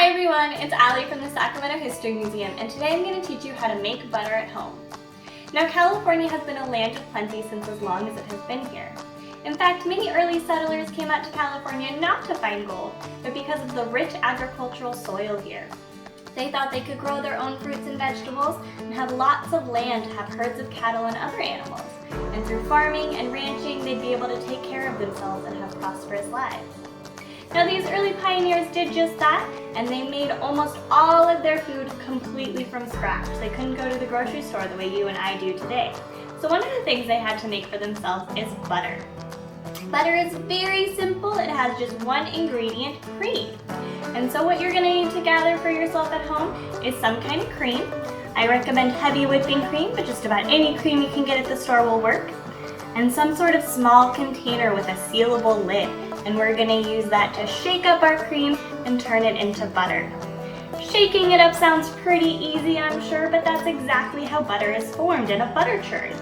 Hi everyone, it's Allie from the Sacramento History Museum, and today I'm going to teach you how to make butter at home. Now, California has been a land of plenty since as long as it has been here. In fact, many early settlers came out to California not to find gold, but because of the rich agricultural soil here. They thought they could grow their own fruits and vegetables and have lots of land to have herds of cattle and other animals. And through farming and ranching, they'd be able to take care of themselves and have prosperous lives. Now, these early pioneers did just that, and they made almost all of their food completely from scratch. They couldn't go to the grocery store the way you and I do today. So one of the things they had to make for themselves is butter. Butter is very simple. It has just one ingredient, cream. And so what you're going to need to gather for yourself at home is some kind of cream. I recommend heavy whipping cream, but just about any cream you can get at the store will work. And some sort of small container with a sealable lid. And we're going to use that to shake up our cream and turn it into butter. Shaking it up sounds pretty easy, I'm sure, but that's exactly how butter is formed in a butter churn.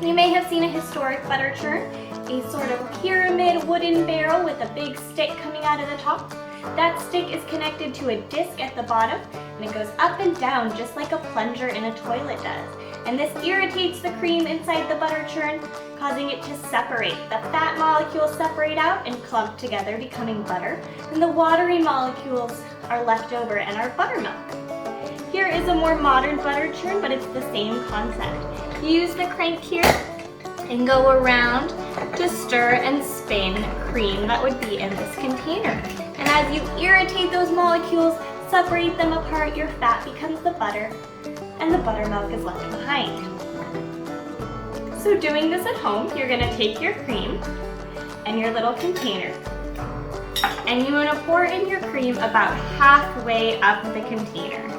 You may have seen a historic butter churn, a sort of pyramid wooden barrel with a big stick coming out of the top. That stick is connected to a disc at the bottom, and it goes up and down just like a plunger in a toilet does. And this irritates the cream inside the butter churn, causing it to separate. The fat molecules separate out and clump together, becoming butter, and the watery molecules are left over and are buttermilk. Here is a more modern butter churn, but it's the same concept. You use the crank here and go around to stir and spin cream that would be in this container. And as you irritate those molecules, separate them apart, your fat becomes the butter, and the buttermilk is left behind. So doing this at home, you're going to take your cream and your little container, and you want to pour in your cream about halfway up the container.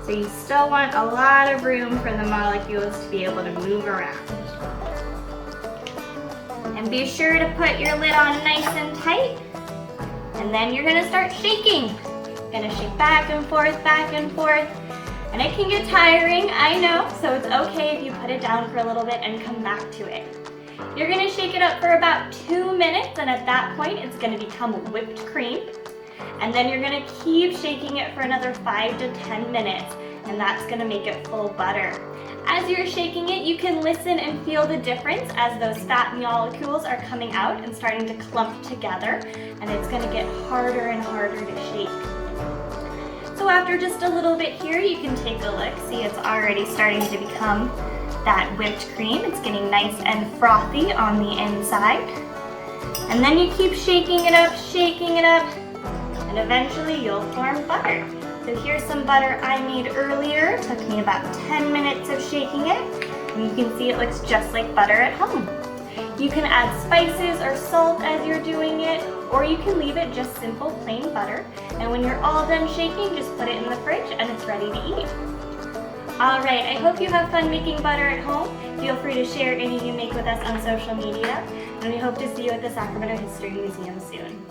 So you still want a lot of room for the molecules to be able to move around. And be sure to put your lid on nice and tight, and then you're going to start shaking. You're going to shake back and forth, and it can get tiring, I know, so it's okay if you put it down for a little bit and come back to it. You're going to shake it up for about 2 minutes, and at that point it's going to become whipped cream. And then you're going to keep shaking it for another 5 to 10 minutes, and that's going to make it full butter. As you're shaking it, you can listen and feel the difference as those fat molecules are coming out and starting to clump together, and it's going to get harder and harder to shake. So after just a little bit here, you can take a look. See, it's already starting to become that whipped cream. It's getting nice and frothy on the inside. And then you keep shaking it up, and eventually you'll form butter. So here's some butter I made earlier. It took me about 10 minutes of shaking it, and you can see it looks just like butter at home. You can add spices or salt as you're doing it, or you can leave it just simple plain butter. And when you're all done shaking, just put it in the fridge and it's ready to eat. Alright, I hope you have fun making butter at home. Feel free to share any you make with us on social media, and we hope to see you at the Sacramento History Museum soon.